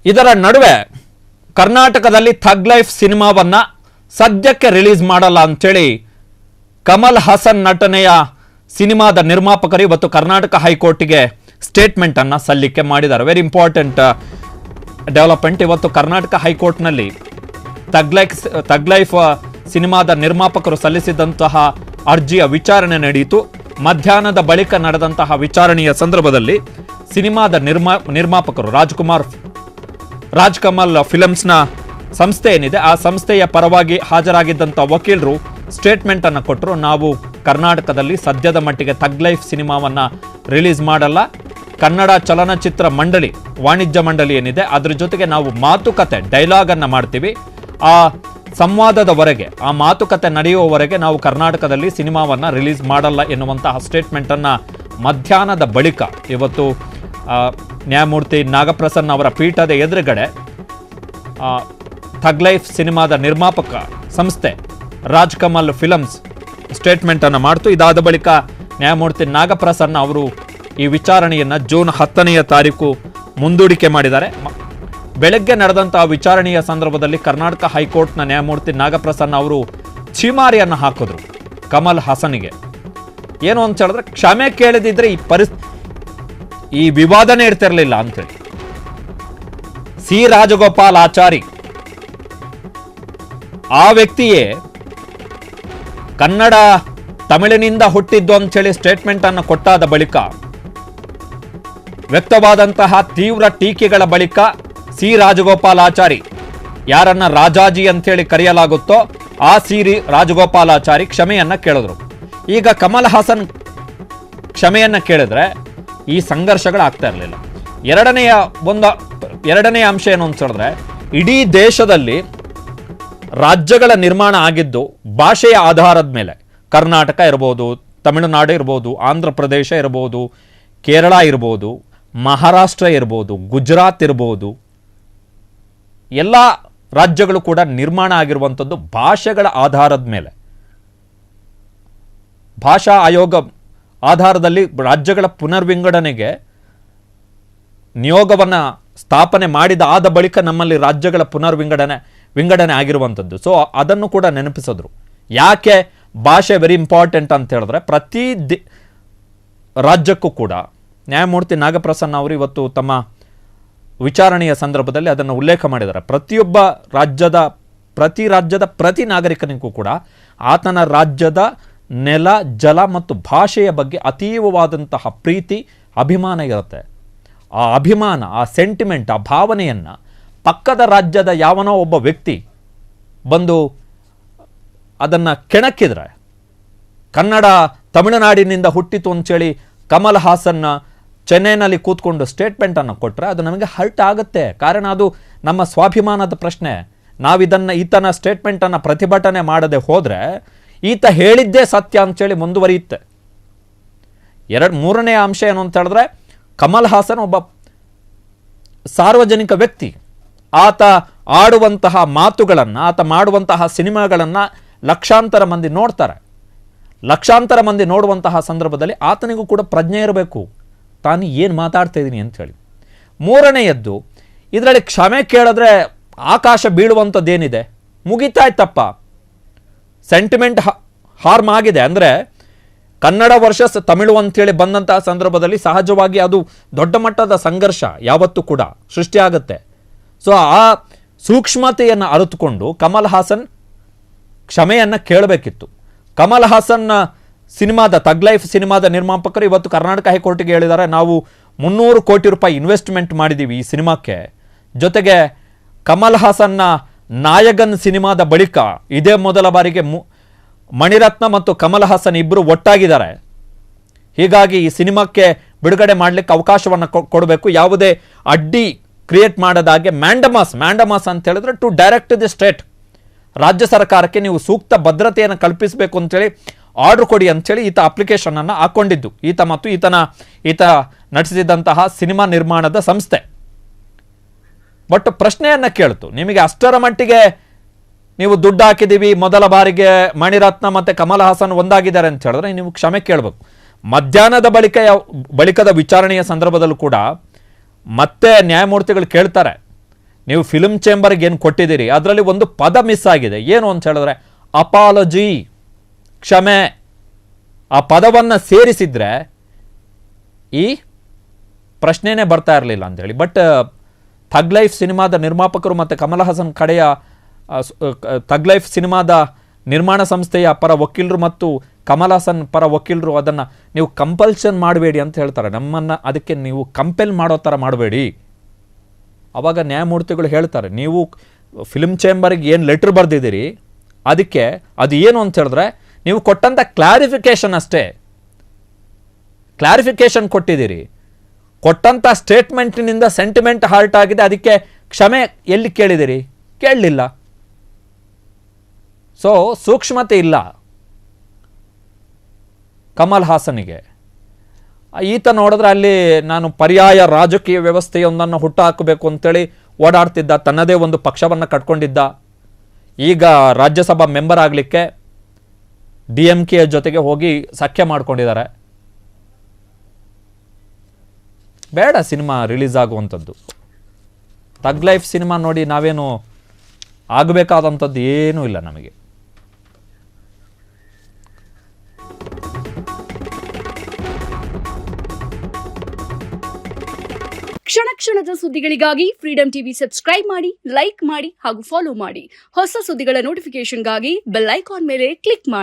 ಇದರ ನಡುವೆ ಕರ್ನಾಟಕದಲ್ಲಿ ಥಗ್ ಲೈಫ್ ಸಿನಿಮಾವನ್ನ ಸದ್ಯಕ್ಕೆ ರಿಲೀಸ್ ಮಾಡಲ್ಲ ಅಂತೇಳಿ ಕಮಲ್ ಹಾಸನ್ ನಟನೆಯ ಸಿನಿಮಾದ ನಿರ್ಮಾಪಕರು ಇವತ್ತು ಕರ್ನಾಟಕ ಹೈಕೋರ್ಟ್ಗೆ ಸ್ಟೇಟ್ಮೆಂಟ್ ಅನ್ನು ಸಲ್ಲಿಕೆ ಮಾಡಿದ್ದಾರೆ. Very important development. ಇವತ್ತು ಕರ್ನಾಟಕ ಹೈಕೋರ್ಟ್ನಲ್ಲಿ ಥಗ್ ಲೈಫ್ ಸಿನಿಮಾದ ನಿರ್ಮಾಪಕರು ಸಲ್ಲಿಸಿದಂತಹ ಅರ್ಜಿಯ ವಿಚಾರಣೆ ನಡೆಯಿತು. ಮಧ್ಯಾಹ್ನದ ಬಳಿಕ ನಡೆದಂತಹ ವಿಚಾರಣೆಯ ಸಂದರ್ಭದಲ್ಲಿ ಸಿನಿಮಾದ ನಿರ್ಮಾಪಕರು ರಾಜ್ಕಮಲ್ ಫಿಲಮ್ಸ್ನ ಸಂಸ್ಥೆ ಏನಿದೆ ಆ ಸಂಸ್ಥೆಯ ಪರವಾಗಿ ಹಾಜರಾಗಿದ್ದಂಥ ವಕೀಲರು ಸ್ಟೇಟ್ಮೆಂಟ್ ಅನ್ನು ಕೊಟ್ಟರು. ನಾವು ಕರ್ನಾಟಕದಲ್ಲಿ ಸದ್ಯದ ಮಟ್ಟಿಗೆ ಥಗ್ ಲೈಫ್ ಸಿನಿಮಾವನ್ನ ರಿಲೀಸ್ ಮಾಡಲ್ಲ. ಕನ್ನಡ ಚಲನಚಿತ್ರ ಮಂಡಳಿ, ವಾಣಿಜ್ಯ ಮಂಡಳಿ ಏನಿದೆ ಅದ್ರ ಜೊತೆಗೆ ನಾವು ಮಾತುಕತೆ, ಡೈಲಾಗ್ ಅನ್ನ ಮಾಡ್ತೀವಿ. ಆ ಸಂವಾದದವರೆಗೆ, ಆ ಮಾತುಕತೆ ನಡೆಯುವವರೆಗೆ ನಾವು ಕರ್ನಾಟಕದಲ್ಲಿ ಸಿನಿಮಾವನ್ನ ರಿಲೀಸ್ ಮಾಡಲ್ಲ ಎನ್ನುವಂತಹ ಸ್ಟೇಟ್ಮೆಂಟ್ ಅನ್ನ ಮಧ್ಯಾಹ್ನದ ಬಳಿಕ ಇವತ್ತು ನ್ಯಾಯಮೂರ್ತಿ ನಾಗಪ್ರಸನ್ನ ಅವರ ಪೀಠದ ಎದುರುಗಡೆ ಥಗ್ ಲೈಫ್ ಸಿನಿಮಾದ ನಿರ್ಮಾಪಕ ಸಂಸ್ಥೆ ರಾಜ್ಕಮಲ್ ಫಿಲಮ್ಸ್ ಸ್ಟೇಟ್ಮೆಂಟ್ ಅನ್ನು ಮಾಡ್ತು. ಇದಾದ ಬಳಿಕ ನ್ಯಾಯಮೂರ್ತಿ ನಾಗಪ್ರಸನ್ನ ಅವರು ಈ ವಿಚಾರಣೆಯನ್ನು ಜೂನ್ 10ನೇ ತಾರೀಕು ಮುಂದೂಡಿಕೆ ಮಾಡಿದ್ದಾರೆ. ಬೆಳಗ್ಗೆ ನಡೆದಂತಹ ವಿಚಾರಣೆಯ ಸಂದರ್ಭದಲ್ಲಿ ಕರ್ನಾಟಕ ಹೈಕೋರ್ಟ್ನ ನ್ಯಾಯಮೂರ್ತಿ ನಾಗಪ್ರಸನ್ನ ಅವರು ಛೀಮಾರಿಯನ್ನು ಹಾಕಿದ್ರು ಕಮಲ್ ಹಾಸನ್ಗೆ. ಏನು ಅಂತ ಹೇಳಿದ್ರೆ, ಕ್ಷಮೆ ಕೇಳದಿದ್ರೆ ಈ ವಿವಾದನೇ ಇರ್ತಿರ್ಲಿಲ್ಲ ಅಂತೇಳಿ. ಸಿ ರಾಜಗೋಪಾಲ್ ಆಚಾರಿ ಆ ವ್ಯಕ್ತಿಯೇ ಕನ್ನಡ ತಮಿಳಿನಿಂದ ಹುಟ್ಟಿದ್ದು ಅಂತೇಳಿ ಸ್ಟೇಟ್ಮೆಂಟ್ ಅನ್ನು ಕೊಟ್ಟಾದ ಬಳಿಕ ವ್ಯಕ್ತವಾದಂತಹ ತೀವ್ರ ಟೀಕೆಗಳ ಬಳಿಕ ಸಿ ರಾಜಗೋಪಾಲ್ ಆಚಾರಿ, ಯಾರನ್ನ ರಾಜಾಜಿ ಅಂತೇಳಿ ಕರೆಯಲಾಗುತ್ತೋ ಆ ಸಿ ರಾಜಗೋಪಾಲ್ ಆಚಾರಿ ಕ್ಷಮೆಯನ್ನ ಕೇಳಿದ್ರು. ಈಗ ಕಮಲ್ ಹಾಸನ್ ಕ್ಷಮೆಯನ್ನ ಕೇಳಿದ್ರೆ ಈ ಸಂಘರ್ಷಗಳಾಗ್ತಾ ಇರಲಿಲ್ಲ. ಎರಡನೆಯ ಅಂಶ ಏನು ಅಂತ ಹೇಳಿದ್ರೆ, ಇಡೀ ದೇಶದಲ್ಲಿ ರಾಜ್ಯಗಳ ನಿರ್ಮಾಣ ಆಗಿದ್ದು ಭಾಷೆಯ ಆಧಾರದ ಮೇಲೆ. ಕರ್ನಾಟಕ ಇರ್ಬೋದು, ತಮಿಳುನಾಡು ಇರ್ಬೋದು, ಆಂಧ್ರ ಪ್ರದೇಶ ಇರ್ಬೋದು, ಕೇರಳ ಇರ್ಬೋದು, ಮಹಾರಾಷ್ಟ್ರ ಇರ್ಬೋದು, ಗುಜರಾತ್ ಇರ್ಬೋದು, ಎಲ್ಲ ರಾಜ್ಯಗಳು ಕೂಡ ನಿರ್ಮಾಣ ಆಗಿರುವಂಥದ್ದು ಭಾಷೆಗಳ ಆಧಾರದ ಮೇಲೆ. ಭಾಷಾ ಆಯೋಗ ಆಧಾರದಲ್ಲಿ ರಾಜ್ಯಗಳ ಪುನರ್ವಿಂಗಡಣೆಗೆ ನಿಯೋಗವನ್ನು ಸ್ಥಾಪನೆ ಆದ ಬಳಿಕ ನಮ್ಮಲ್ಲಿ ರಾಜ್ಯಗಳ ವಿಂಗಡಣೆ ಆಗಿರುವಂಥದ್ದು. ಸೊ ಅದನ್ನು ಕೂಡ ನೆನಪಿಸಿದ್ರು. ಯಾಕೆ ಭಾಷೆ ವೆರಿ ಇಂಪಾರ್ಟೆಂಟ್ ಅಂತ ಹೇಳಿದ್ರೆ, ಪ್ರತಿ ರಾಜ್ಯಕ್ಕೂ ಕೂಡ ನ್ಯಾಯಮೂರ್ತಿ ನಾಗಪ್ರಸನ್ನ ಅವರು ಇವತ್ತು ತಮ್ಮ ವಿಚಾರಣೆಯ ಸಂದರ್ಭದಲ್ಲಿ ಅದನ್ನು ಉಲ್ಲೇಖ ಮಾಡಿದ್ದಾರೆ. ಪ್ರತಿ ರಾಜ್ಯದ ಪ್ರತಿ ನಾಗರಿಕನಿಗೂ ಕೂಡ ಆತನ ರಾಜ್ಯದ ನೆಲ, ಜಲ ಮತ್ತು ಭಾಷೆಯ ಬಗ್ಗೆ ಅತೀವವಾದಂತಹ ಪ್ರೀತಿ, ಅಭಿಮಾನ ಇರುತ್ತೆ. ಆ ಅಭಿಮಾನ, ಆ ಸೆಂಟಿಮೆಂಟ್, ಆ ಭಾವನೆಯನ್ನು ಪಕ್ಕದ ರಾಜ್ಯದ ಯಾವನೋ ಒಬ್ಬ ವ್ಯಕ್ತಿ ಬಂದು ಅದನ್ನು ಕೆಣಕಿದ್ರೆ, ಕನ್ನಡ ತಮಿಳುನಾಡಿನಿಂದ ಹುಟ್ಟಿತು ಅಂತೇಳಿ ಕಮಲ್ ಹಾಸನ್ನ ಚೆನ್ನೈನಲ್ಲಿ ಕೂತ್ಕೊಂಡು ಸ್ಟೇಟ್ಮೆಂಟನ್ನು ಕೊಟ್ಟರೆ ಅದು ನಮಗೆ ಹರ್ಟ್ ಆಗುತ್ತೆ. ಕಾರಣ ಅದು ನಮ್ಮ ಸ್ವಾಭಿಮಾನದ ಪ್ರಶ್ನೆ. ಈತನ ಸ್ಟೇಟ್ಮೆಂಟನ್ನು ಪ್ರತಿಭಟನೆ ಮಾಡದೆ ಹೋದರೆ ಈತ ಹೇಳಿದ್ದೇ ಸತ್ಯ ಅಂತೇಳಿ ಮುಂದುವರಿಯುತ್ತೆ. ಮೂರನೇ ಅಂಶ ಏನು ಅಂತ ಹೇಳಿದ್ರೆ, ಕಮಲ್ ಹಾಸನ್ ಒಬ್ಬ ಸಾರ್ವಜನಿಕ ವ್ಯಕ್ತಿ. ಆತ ಆಡುವಂತಹ ಮಾತುಗಳನ್ನು, ಆತ ಮಾಡುವಂತಹ ಸಿನಿಮಾಗಳನ್ನು ಲಕ್ಷಾಂತರ ಮಂದಿ ನೋಡ್ತಾರೆ. ಲಕ್ಷಾಂತರ ಮಂದಿ ನೋಡುವಂತಹ ಸಂದರ್ಭದಲ್ಲಿ ಆತನಿಗೂ ಕೂಡ ಪ್ರಜ್ಞೆ ಇರಬೇಕು, ತಾನು ಏನು ಮಾತಾಡ್ತಾ ಇದ್ದೀನಿ ಅಂಥೇಳಿ. ಮೂರನೆಯದ್ದು, ಇದರಲ್ಲಿ ಕ್ಷಮೆ ಕೇಳಿದ್ರೆ ಆಕಾಶ ಬೀಳುವಂಥದ್ದೇನಿದೆ, ಮುಗಿತಾಯ್ತಪ್ಪ. ಸೆಂಟಿಮೆಂಟ್ ಹಾರ್ಮ್ ಆಗಿದೆ ಅಂದರೆ, ಕನ್ನಡ ವರ್ಷಸ್ ತಮಿಳು ಅಂತೇಳಿ ಬಂದಂತಹ ಸಂದರ್ಭದಲ್ಲಿ ಸಹಜವಾಗಿ ಅದು ದೊಡ್ಡ ಮಟ್ಟದ ಸಂಘರ್ಷ ಯಾವತ್ತೂ ಕೂಡ ಸೃಷ್ಟಿಯಾಗುತ್ತೆ. ಸೊ ಆ ಸೂಕ್ಷ್ಮತೆಯನ್ನು ಅರಿತುಕೊಂಡು ಕಮಲ್ ಹಾಸನ್ ಕ್ಷಮೆಯನ್ನು ಕೇಳಬೇಕಿತ್ತು. ಕಮಲ್ ಹಾಸನ್ನ ಸಿನಿಮಾದ ಥಗ್ ಲೈಫ್ ಸಿನಿಮಾದ ನಿರ್ಮಾಪಕರು ಇವತ್ತು ಕರ್ನಾಟಕ ಹೈಕೋರ್ಟ್ಗೆ ಹೇಳಿದ್ದಾರೆ, ನಾವು 300 ಕೋಟಿ ರೂಪಾಯಿ ಇನ್ವೆಸ್ಟ್ಮೆಂಟ್ ಮಾಡಿದ್ದೀವಿ ಈ ಸಿನಿಮಾಕ್ಕೆ. ಜೊತೆಗೆ ಕಮಲ್ ಹಾಸನ್ನ ನಾಯಕನ್ ಸಿನಿಮಾದ ಬಳಿಕ ಇದೇ ಮೊದಲ ಬಾರಿಗೆ ಮಣಿರತ್ನ ಮತ್ತು ಕಮಲ್ ಹಾಸನ್ ಇಬ್ಬರು ಒಟ್ಟಾಗಿದ್ದಾರೆ. ಹೀಗಾಗಿ ಈ ಸಿನಿಮಾಕ್ಕೆ ಬಿಡುಗಡೆ ಮಾಡಲಿಕ್ಕೆ ಅವಕಾಶವನ್ನು ಕೊಡಬೇಕು, ಯಾವುದೇ ಅಡ್ಡಿ ಕ್ರಿಯೇಟ್ ಮಾಡದಾಗೆ. ಮ್ಯಾಂಡಮಾಸ್ ಅಂತ ಹೇಳಿದ್ರೆ ಟು ಡೈರೆಕ್ಟ್ ದಿ ಸ್ಟೇಟ್, ರಾಜ್ಯ ಸರ್ಕಾರಕ್ಕೆ ನೀವು ಸೂಕ್ತ ಭದ್ರತೆಯನ್ನು ಕಲ್ಪಿಸಬೇಕು ಅಂತೇಳಿ ಆರ್ಡರ್ ಕೊಡಿ ಅಂಥೇಳಿ ಈತ ಅಪ್ಲಿಕೇಶನ್ ಅನ್ನು ಹಾಕೊಂಡಿದ್ದು, ಈತ ಮತ್ತು ಈತ ನಡೆಸಿದಂತಹ ಸಿನಿಮಾ ನಿರ್ಮಾಣದ ಸಂಸ್ಥೆ. ಬಟ್ ಪ್ರಶ್ನೆಯನ್ನು ಕೇಳ್ತು, ನಿಮಗೆ ಅಷ್ಟರ ಮಟ್ಟಿಗೆ ನೀವು ದುಡ್ಡು ಹಾಕಿದ್ದೀವಿ, ಮೊದಲ ಬಾರಿಗೆ ಮಣಿರತ್ನ ಮತ್ತು ಕಮಲ್ ಹಾಸನ್ ಒಂದಾಗಿದ್ದಾರೆ ಅಂತ ಹೇಳಿದ್ರೆ ನೀವು ಕ್ಷಮೆ ಕೇಳಬೇಕು. ಮಧ್ಯಾಹ್ನದ ಬಳಿಕದ ವಿಚಾರಣೆಯ ಸಂದರ್ಭದಲ್ಲೂ ಕೂಡ ಮತ್ತೆ ನ್ಯಾಯಮೂರ್ತಿಗಳು ಕೇಳ್ತಾರೆ, ನೀವು ಫಿಲ್ಮ್ ಚೇಂಬರ್ಗೆ ಏನು ಕೊಟ್ಟಿದ್ದೀರಿ ಅದರಲ್ಲಿ ಒಂದು ಪದ ಮಿಸ್ ಆಗಿದೆ. ಏನು ಅಂತ ಹೇಳಿದ್ರೆ ಅಪಾಲಜಿ, ಕ್ಷಮೆ. ಆ ಪದವನ್ನು ಸೇರಿಸಿದ್ರೆ ಈ ಪ್ರಶ್ನೆನೇ ಬರ್ತಾ ಇರಲಿಲ್ಲ ಅಂತೇಳಿ. ಬಟ್ ಥಗ್ ಲೈಫ್ ಸಿನಿಮಾದ ನಿರ್ಮಾಪಕರು ಮತ್ತು ಕಮಲ್ ಹಾಸನ್ ಕಡೆಯ ಥಗ್ ಲೈಫ್ ಸಿನಿಮಾದ ನಿರ್ಮಾಣ ಸಂಸ್ಥೆಯ ಪರ ವಕೀಲರು ಮತ್ತು ಕಮಲ್ ಹಾಸನ್ ಪರ ವಕೀಲರು ಅದನ್ನು ನೀವು ಕಂಪಲ್ಷನ್ ಮಾಡಬೇಡಿ ಅಂತ ಹೇಳ್ತಾರೆ. ನಮ್ಮನ್ನು ಅದಕ್ಕೆ ನೀವು ಕಂಪೆಲ್ ಮಾಡೋ ಥರ ಮಾಡಬೇಡಿ. ಆವಾಗ ನ್ಯಾಯಮೂರ್ತಿಗಳು ಹೇಳ್ತಾರೆ, ನೀವು ಫಿಲ್ಮ್ ಚೇಂಬರ್ಗೆ ಏನು ಲೆಟ್ರ್ ಬರೆದಿದ್ದೀರಿ ಅದಕ್ಕೆ ಅದು ಏನು ಅಂತ ಹೇಳಿದ್ರೆ ನೀವು ಕೊಟ್ಟಂಥ ಕ್ಲಾರಿಫಿಕೇಷನ್ ಅಷ್ಟೇ. ಕ್ಲಾರಿಫಿಕೇಷನ್ ಕೊಟ್ಟಿದ್ದೀರಿ, ಕೊಟ್ಟಂಥ ಸ್ಟೇಟ್ಮೆಂಟಿನಿಂದ ಸೆಂಟಿಮೆಂಟ್ ಹಾರ್ಟ್ ಆಗಿದೆ, ಅದಕ್ಕೆ ಕ್ಷಮೆ ಎಲ್ಲಿ ಕೇಳಿದಿರಿ? ಕೇಳಲಿಲ್ಲ. ಸೊ ಸೂಕ್ಷ್ಮತೆ ಇಲ್ಲ ಕಮಲ್ ಹಾಸನಿಗೆ. ಈತ ನೋಡಿದ್ರೆ ಅಲ್ಲಿ ನಾನು ಪರ್ಯಾಯ ರಾಜಕೀಯ ವ್ಯವಸ್ಥೆಯೊಂದನ್ನು ಹುಟ್ಟುಹಾಕಬೇಕು ಅಂತೇಳಿ ಓಡಾಡ್ತಿದ್ದ, ತನ್ನದೇ ಒಂದು ಪಕ್ಷವನ್ನು ಕಟ್ಕೊಂಡಿದ್ದ. ಈಗ ರಾಜ್ಯಸಭಾ ಮೆಂಬರ್ ಆಗಲಿಕ್ಕೆ DMK ಜೊತೆಗೆ ಹೋಗಿ ಸಖ್ಯ ಮಾಡ್ಕೊಂಡಿದ್ದಾರೆ. ಬೇಡ ಸಿನಿಮಾ ರಿಲೀಸ್ ಆಗುವಂಥದ್ದು. ಥಗ್ ಲೈಫ್ ಸಿನಿಮಾ ನೋಡಿ ನಾವೇನು ಆಗಬೇಕಾದಂಥದ್ದು ಏನೂ ಇಲ್ಲ ನಮಗೆ. ಕ್ಷಣ ಕ್ಷಣದ ಸುದ್ದಿಗಳಿಗಾಗಿ ಫ್ರೀಡಂ ಟಿವಿ ಸಬ್ಸ್ಕ್ರೈಬ್ ಮಾಡಿ, ಲೈಕ್ ಮಾಡಿ ಹಾಗೂ ಫಾಲೋ ಮಾಡಿ. ಹೊಸ ಸುದ್ದಿಗಳ ನೋಟಿಫಿಕೇಶನ್ಗಾಗಿ ಬೆಲ್ ಐಕಾನ್ ಮೇಲೆ ಕ್ಲಿಕ್ ಮಾಡಿ.